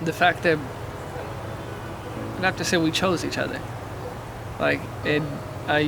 the fact that, not to say we chose each other, like, and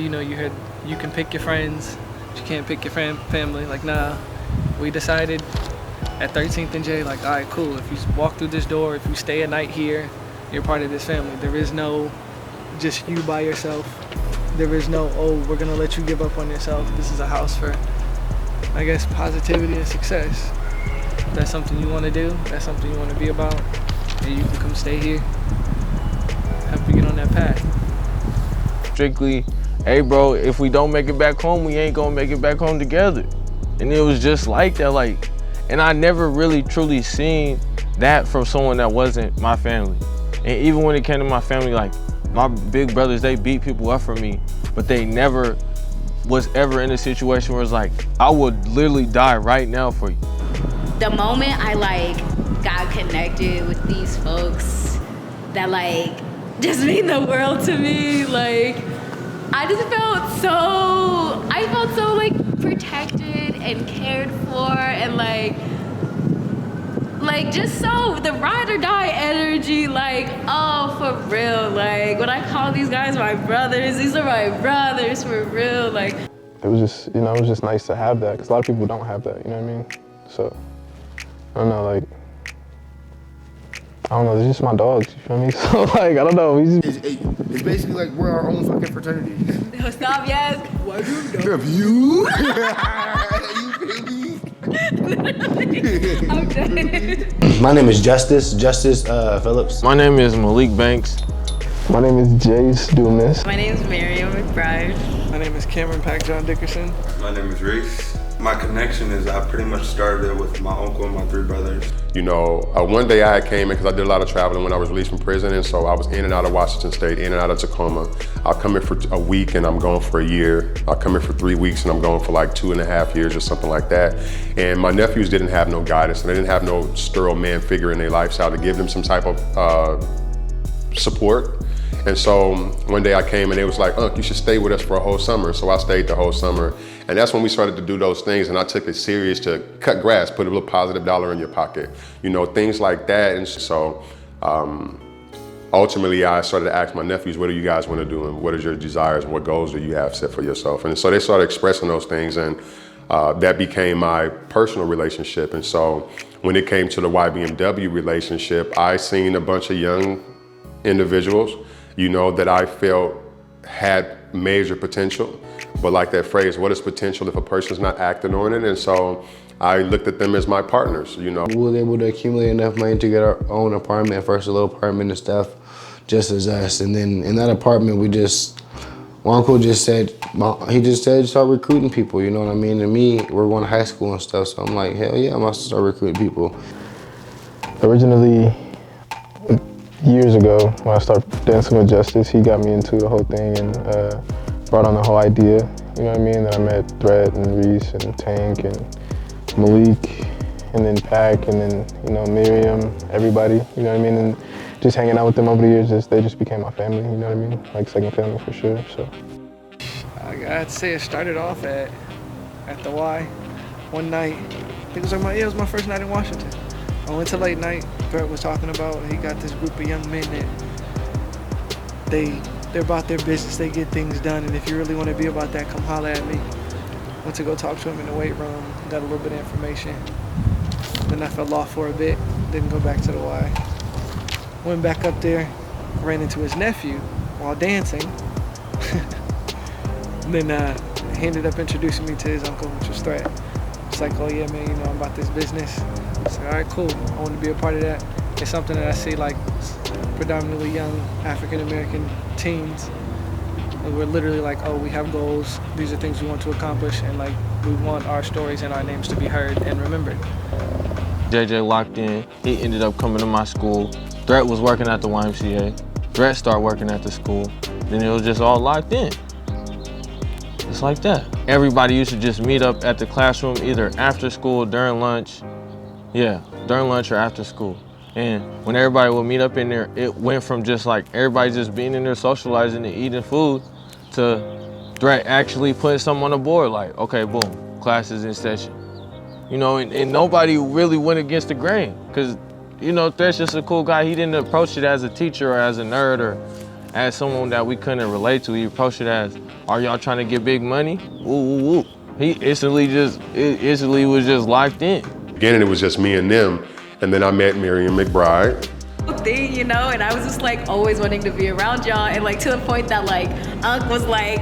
you know, you heard you can pick your friends, but you can't pick your family. Like, nah, we decided at 13th and J, like, all right, cool. If you walk through this door, if you stay a night here, you're part of this family. There is no just you by yourself. There is no, oh, we're gonna let you give up on yourself. This is a house for, I guess, positivity and success. If that's something you want to do, that's something you want to be about, and you can come stay here, help you get on that path. Strictly, hey bro, if we don't make it back home, we ain't gonna make it back home together. And it was just like that, like, and I never really truly seen that from someone that wasn't my family. And even when it came to my family, like, my big brothers, they beat people up for me, but they never was ever in a situation where it's like, I would literally die right now for you. The moment I like got connected with these folks that like just mean the world to me, like I felt so like protected and cared for, and like just so the ride or die energy, like, oh, for real. Like when I call these guys my brothers, these are my brothers for real. Like it was just, you know, it was just nice to have that, because a lot of people don't have that, you know what I mean? So I don't know, like, I don't know, they're just my dogs, you feel me? So like, I don't know. It's basically like we're our own fucking fraternity. No, stop, yes. Why you? I'm dead. My name is Justice Phillips. My name is Malik Banks. My name is Jace Dumas. My name is McBride. My name is Cameron Pack John Dickerson. My name is Reese. My connection is I pretty much started it with my uncle and my 3 brothers. You know, one day I came in because I did a lot of traveling when I was released from prison, and so I was in and out of Washington State, in and out of Tacoma. I'll come here for a week and I'm gone for a year. I'll come here for 3 weeks and I'm gone for like 2.5 years or something like that. And my nephews didn't have no guidance, and they didn't have no sterile man figure in their lifestyle to give them some type of support. And so one day I came and they was like, Unc, you should stay with us for a whole summer. So I stayed the whole summer. And that's when we started to do those things, and I took it serious to cut grass, put a little positive dollar in your pocket, you know, things like that. And so ultimately I started to ask my nephews, what do you guys want to do, and what is your desires, and what goals do you have set for yourself? And so they started expressing those things, and that became my personal relationship. And so when it came to the YBMW relationship, I seen a bunch of young individuals, you know, that I felt had major potential. But like that phrase, what is potential if a person's not acting on it? And so I looked at them as my partners, you know. We were able to accumulate enough money to get our own apartment, first a little apartment and stuff, just as us. And then in that apartment, my uncle just said, start recruiting people, you know what I mean? And me, we're going to high school and stuff, so I'm like, hell yeah, I'm about to start recruiting people. Originally, years ago, when I started dancing with Justice, he got me into the whole thing and brought on the whole idea, you know what I mean? Then I met Threat and Reese and Tank and Malik, and then Pack, and then, you know, Miriam, everybody, you know what I mean? And just hanging out with them over the years, they just became my family, you know what I mean? Like second family for sure, so. I'd say it started off at the Y. One night, I think it was my first night in Washington. I went to late night. Threat was talking about, he got this group of young men that they're about their business, they get things done, and if you really want to be about that, come holler at me. Went to go talk to him in the weight room, got a little bit of information. Then I fell off for a bit, didn't go back to the Y. Went back up there, ran into his nephew while dancing. Then he ended up introducing me to his uncle, which was Threat. It's like, oh yeah, man, you know, I'm about this business. It's like, all right, cool, I want to be a part of that. It's something that I see like predominantly young African-American teens. And we're literally like, oh, we have goals, these are things we want to accomplish, and like, we want our stories and our names to be heard and remembered. JJ locked in, he ended up coming to my school. Threat was working at the YMCA. Threat started working at the school. Then it was just all locked in. Just like that. Everybody used to just meet up at the classroom either after school, during lunch. Yeah, during lunch or after school. And when everybody would meet up in there, it went from just like everybody just being in there socializing and eating food to Threat actually putting something on the board like, okay, boom, class is in session. You know, and nobody really went against the grain, because you know, Threat's just a cool guy. He didn't approach it as a teacher or as a nerd or as someone that we couldn't relate to. He approached it as, are y'all trying to get big money? Ooh, ooh, ooh. He instantly was just locked in. Beginning, it was just me and them. And then I met Miriam McBride. Thing, you know, and I was just like always wanting to be around y'all, and like to the point that like Unc was like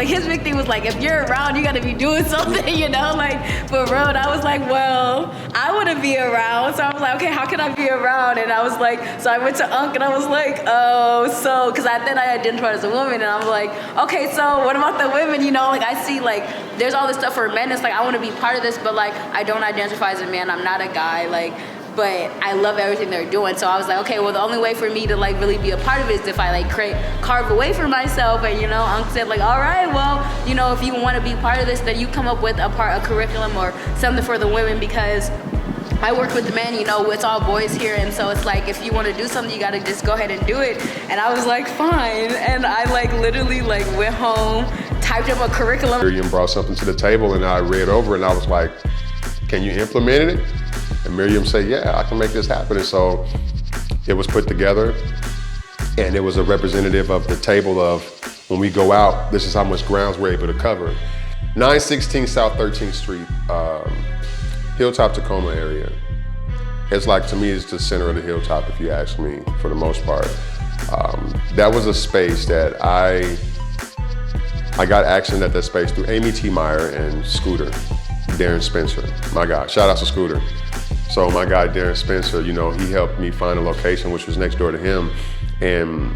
his big thing was like, if you're around, you gotta be doing something, you know, like for real. And I was like, well, I want to be around, so I was like, okay, how can I be around? And I was like, so I went to Unc and I was like, oh, so because then I identified as a woman, and I'm like, okay, so what about the women? You know, like I see like there's all this stuff for men. It's like I want to be part of this, but like I don't identify as a man. I'm not a guy, like. But I love everything they're doing. So I was like, okay, well, the only way for me to like really be a part of it is if I like carve away for myself. And you know, Unc said like, all right, well, you know, if you want to be part of this, then you come up with a curriculum or something for the women, because I work with the men, you know, it's all boys here. And so it's like, if you want to do something, you got to just go ahead and do it. And I was like, fine. And I like literally like went home, typed up a curriculum. Miriam brought something to the table and I read over and I was like, can you implement it? And Miriam said, yeah, I can make this happen. And so it was put together, and it was a representative of the table of when we go out, this is how much grounds we're able to cover. 916 South 13th Street, Hilltop, Tacoma area. It's like, to me, it's the center of the Hilltop, if you ask me, for the most part. That was a space that I got action at that space through Amy T. Meyer and Scooter, Darren Spencer, my guy. Shout out to Scooter. So my guy, Darren Spencer, you know, he helped me find a location which was next door to him. And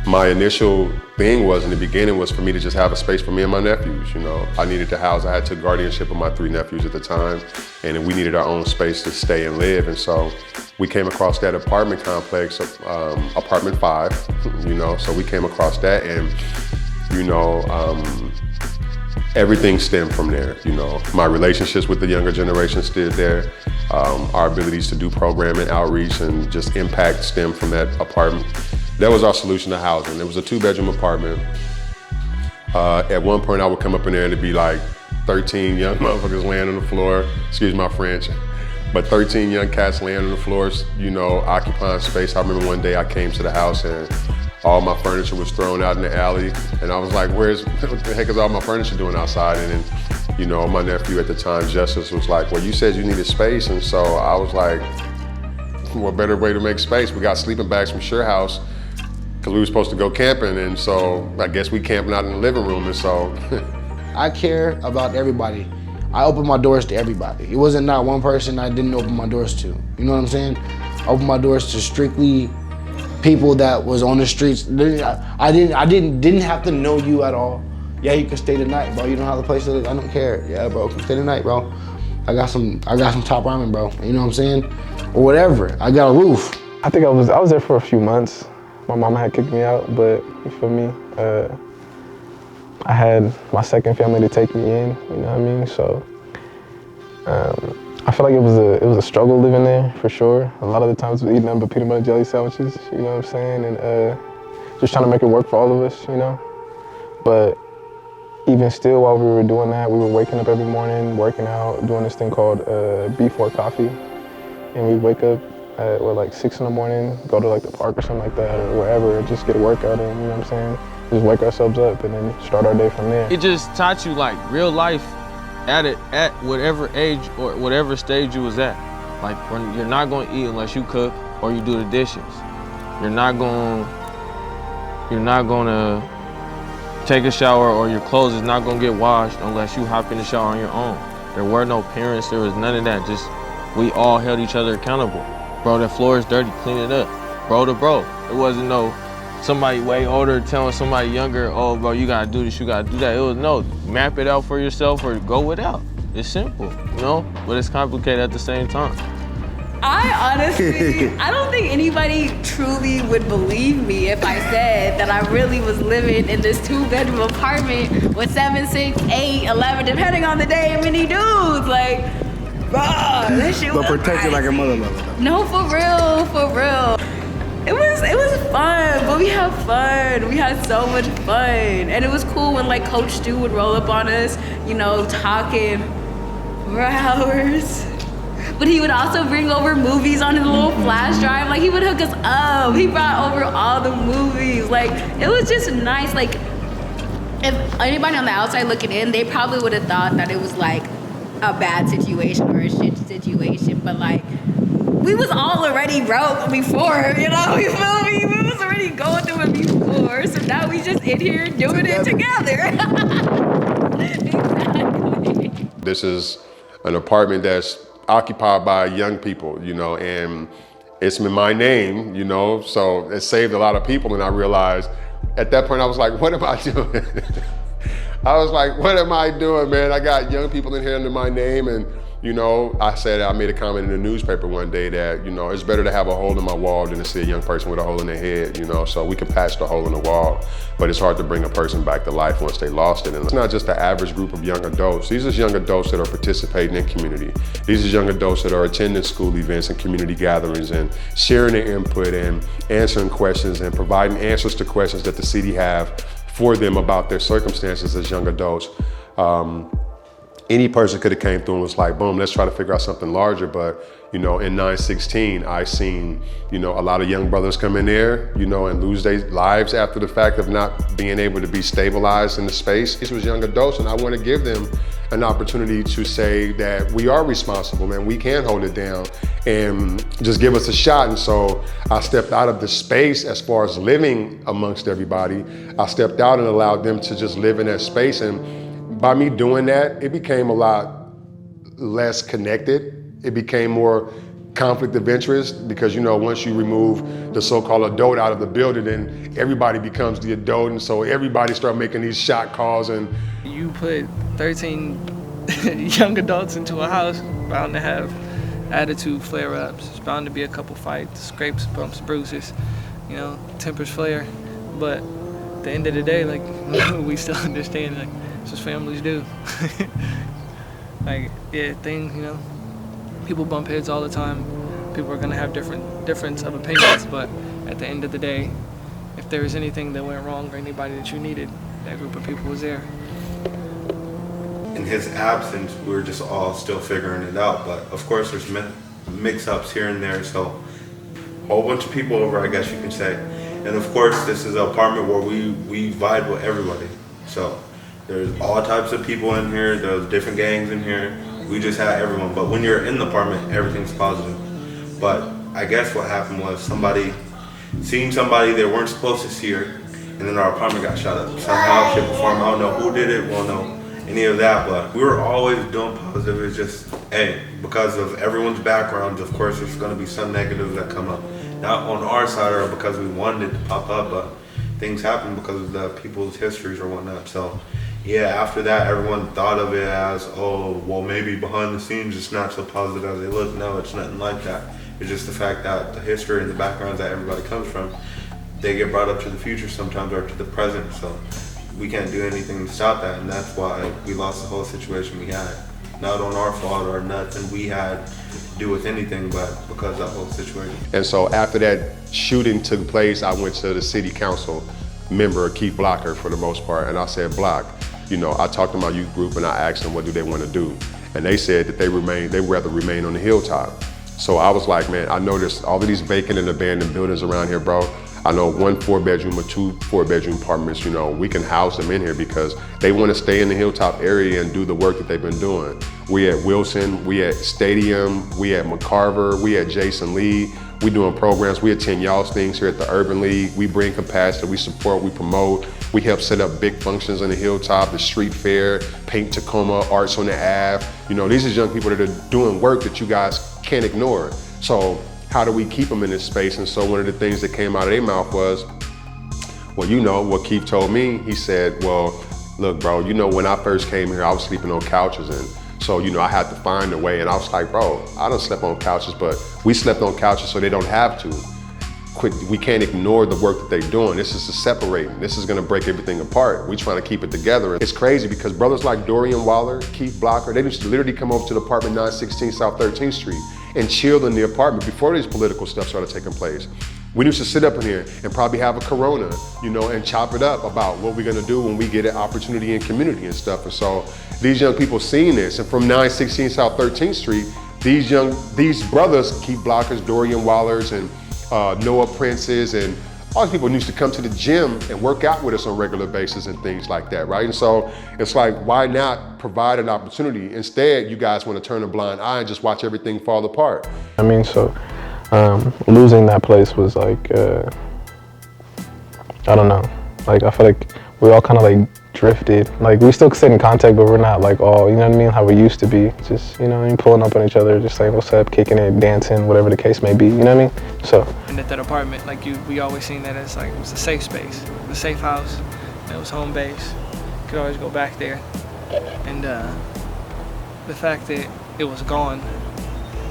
my initial thing was, in the beginning, was for me to just have a space for me and my nephews. You know, I needed to house, I had took guardianship of my 3 nephews at the time, and we needed our own space to stay and live. And so we came across that apartment complex, apartment 5, you know, so we came across that, and, you know, everything stemmed from there. You know, my relationships with the younger generation stood there. Our abilities to do programming, outreach, and just impact stemmed from that apartment. That was our solution to housing. It was a 2-bedroom apartment. At one point, I would come up in there and it'd be like 13 young motherfuckers laying on the floor, excuse my French, but 13 young cats laying on the floors, you know, occupying space. I remember one day I came to the house and all my furniture was thrown out in the alley, and I was like, what the heck is all my furniture doing outside? And then, you know, my nephew at the time, Justice, was like, well, you said you needed space. And so I was like, what better way to make space? We got sleeping bags from Sure House, because we were supposed to go camping, and so I guess we camping out in the living room. And so I care about everybody. I open my doors to everybody. It wasn't not one person I didn't open my doors to. You know what I'm saying? I opened my doors to strictly people that was on the streets. I didn't have to know you at all. Yeah, you can stay the night, bro. You don't have a place to live. I don't care. Yeah, bro, come stay the night, bro. I got some top ramen, bro. You know what I'm saying? Or whatever. I got a roof. I think I was there for a few months. My mama had kicked me out, but for me, I had my second family to take me in. You know what I mean? So I feel like it was a struggle living there, for sure. A lot of the times we eating nothing but peanut butter jelly sandwiches, you know what I'm saying? And just trying to make it work for all of us, you know? But even still, while we were doing that, we were waking up every morning, working out, doing this thing called before coffee. And we'd wake up at like 6 in the morning, go to like the park or something like that, or wherever, just get a workout in, you know what I'm saying? Just wake ourselves up and then start our day from there. It just taught you like real life at whatever age or whatever stage you was at. Like, when you're not gonna eat unless you cook or you do the dishes. You're not gonna take a shower, or your clothes is not gonna get washed unless you hop in the shower on your own. There were no parents, there was none of that. Just, we all held each other accountable. Bro, the floor is dirty, clean it up. Bro to bro. It wasn't no somebody way older telling somebody younger, oh bro, you gotta do this, you gotta do that. It was no, map it out for yourself or go without. It's simple, you know? But it's complicated at the same time. I honestly, I don't think anybody truly would believe me if I said that I really was living in this 2-bedroom apartment with 7, 6, 8, 11, depending on the day, many dudes. Like, bro, that shit was But protected like a mother. No, for real. It was fun, but we had fun. We had so much fun. And it was cool when like Coach Stu would roll up on us, you know, talking for hours. But he would also bring over movies on his little flash drive. Like, he would hook us up. He brought over all the movies. Like, it was just nice. Like, if anybody on the outside looking in, they probably would have thought that it was like a bad situation or a shit situation. But like, we was all already broke before, you know, you feel me? We was already going through it before. So now we just in here doing it together. Exactly. This is an apartment that's occupied by young people, you know, and it's in my name, you know, so it saved a lot of people. And I realized at that point, I was like, what am I doing? I was like, what am I doing, man? I got young people in here under my name. And, you know, I made a comment in the newspaper one day that, you know, it's better to have a hole in my wall than to see a young person with a hole in their head, you know, so we can patch the hole in the wall, but it's hard to bring a person back to life once they lost it. And it's not just the average group of young adults. These are young adults that are participating in community. These are young adults that are attending school events and community gatherings and sharing their input and answering questions and providing answers to questions that the city have for them about their circumstances as young adults. Any person could have came through and was like, boom, let's try to figure out something larger. But, you know, in 916, I seen, you know, a lot of young brothers come in there, you know, and lose their lives after the fact of not being able to be stabilized in the space. These was young adults, and I want to give them an opportunity to say that we are responsible and we can hold it down and just give us a shot. And so I stepped out of the space as far as living amongst everybody. I stepped out and allowed them to just live in that space. And by me doing that, it became a lot less connected. It became more conflict of interest because, you know, once you remove the so-called adult out of the building, then everybody becomes the adult. And so everybody start making these shot calls. And you put 13 young adults into a house, bound to have attitude flare-ups. It's bound to be a couple fights, scrapes, bumps, bruises, you know, tempers flare. But at the end of the day, like, we still understand, like, it's just families do. Like, yeah, things, you know, people bump heads all the time. People are gonna have difference of opinions, but at the end of the day, if there was anything that went wrong or anybody that you needed, that group of people was there. In his absence, we were just all still figuring it out, but of course there's mix-ups here and there, so a whole bunch of people over, I guess you could say. And of course, this is an apartment where we vibe with everybody. So there's all types of people in here, there's different gangs in here. We just had everyone, but when you're in the apartment, everything's positive. But I guess what happened was seeing somebody they weren't supposed to see her, and then our apartment got shot up. Somehow, shape, or form, I don't know who did it, we don't know any of that, but we were always doing positive. It's just, hey, because of everyone's backgrounds, of course, there's gonna be some negatives that come up. Not on our side or because we wanted it to pop up, but things happen because of the people's histories or whatnot. So yeah, after that, everyone thought of it as, oh, well, maybe behind the scenes it's not so positive as they look. No, it's nothing like that. It's just the fact that the history and the backgrounds that everybody comes from, they get brought up to the future sometimes or to the present. So we can't do anything to stop that, and that's why we lost the whole situation we had. Not on our fault or nothing we had to do with anything, but because of that whole situation. And so after that shooting took place, I went to the city council member, Keith Blocker, for the most part, and I said, Block, you know, I talked to my youth group and I asked them what do they want to do. And they said that they'd rather remain on the Hilltop. So I was like, man, I noticed all of these vacant and abandoned buildings around here, bro. I know 1 4-bedroom or 2 4-bedroom apartments, you know, we can house them in here because they want to stay in the Hilltop area and do the work that they've been doing. We at Wilson, we at Stadium, we at McCarver, we at Jason Lee. We doing programs, we attend y'all's things here at the Urban League. We bring capacity, we support, we promote. We help set up big functions on the Hilltop, the street fair, Paint Tacoma, Arts on the Ave. You know, these are young people that are doing work that you guys can't ignore. So how do we keep them in this space? And so one of the things that came out of their mouth was, well, you know, what Keith told me, he said, well, look, bro, you know, when I first came here, I was sleeping on couches, and so, you know, I had to find a way. And I was like, bro, I done slept on couches, but we slept on couches so they don't have to. We can't ignore the work that they're doing. This is separating. This is gonna break everything apart. We trying to keep it together. It's crazy because brothers like Dorian Waller, Keith Blocker, they used to literally come over to the apartment 916 South 13th Street and chill in the apartment before this political stuff started taking place. We used to sit up in here and probably have a Corona, you know, and chop it up about what we're gonna do when we get an opportunity in community and stuff. And so these young people seeing this, and from 916 South 13th Street, these brothers, Keith Blockers, Dorian Wallers, and Noah Princes, and all these people used to come to the gym and work out with us on a regular basis and things like that, right? And so it's like, why not provide an opportunity? Instead, you guys want to turn a blind eye and just watch everything fall apart. I mean, so losing that place was like, I don't know. Like, I feel like we all kind of like drifted. Like, we still stay in contact, but we're not like all, you know what I mean, how we used to be. Just, you know what I mean, pulling up on each other, just saying what's up, kicking it, dancing, whatever the case may be, you know what I mean? So. And at that apartment, like we always seen that as like, it was a safe space, a safe house. It was home base. Could always go back there. And the fact that it was gone,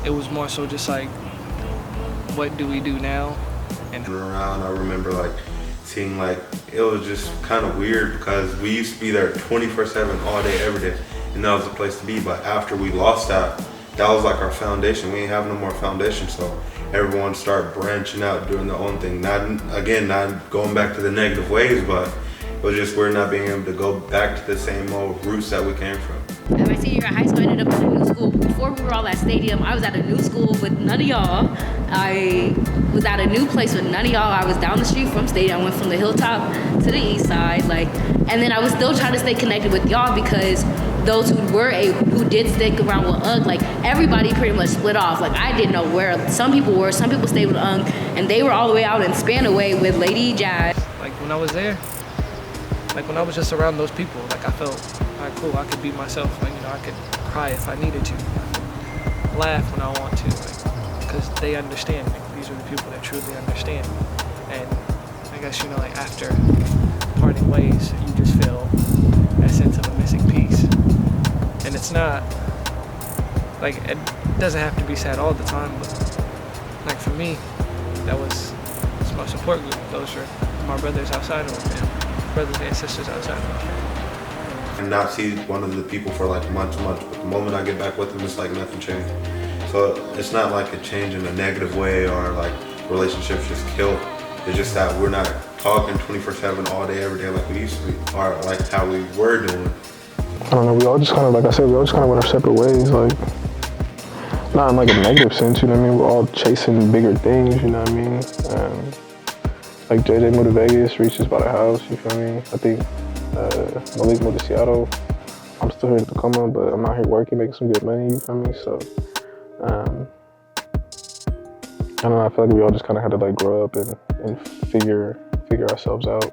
it was more so just like, what do we do now? And around, I remember like seeing like, it was just kind of weird because we used to be there 24/7 all day, every day. And that was the place to be. But after we lost that was like our foundation. We ain't have no more foundation. So everyone started branching out, doing their own thing. Not going back to the negative ways, but it was just we're not being able to go back to the same old roots that we came from. In my senior year of high school, I ended up at a new school. Before we were all at Stadium, I was at a new school with none of y'all. I was at a new place with none of y'all. I was down the street from Stadium. I went from the Hilltop to the east side, like, and then I was still trying to stay connected with y'all because those who did stick around with UNC, like everybody pretty much split off. Like I didn't know where some people were. Some people stayed with UNC, and they were all the way out in Spanaway with Lady Jazz. like when I was there, like when I was just around those people, like I felt, all right, cool, I could be myself. Like, you know, I could cry if I needed to, laugh when I want to, like, because they understand me. These are the people that truly understand me. And I guess, you know, like after parting ways, you just feel that sense of a missing piece. And it's not, like, it doesn't have to be sad all the time, but like for me, it's my support group. Those are my brothers outside of my family, brothers and sisters outside of my family. And not see one of the people for like months, but the moment I get back with them, it's like nothing changed. So it's not like a change in a negative way or like relationships just killed. It's just that we're not talking 24/7 all day, every day like we used to be, or like how we were doing. I don't know, we all just kind of, like I said, we all just kind of went our separate ways, like, not in like a negative sense, you know what I mean? We're all chasing bigger things, you know what I mean? Like JJ moved to Vegas, Reach just bought a house, you feel me? I think Malik moved to Seattle. I'm still here in Tacoma, but I'm out here working, making some good money, you feel me? So, I don't know, I feel like we all just kind of had to like grow up and figure ourselves out.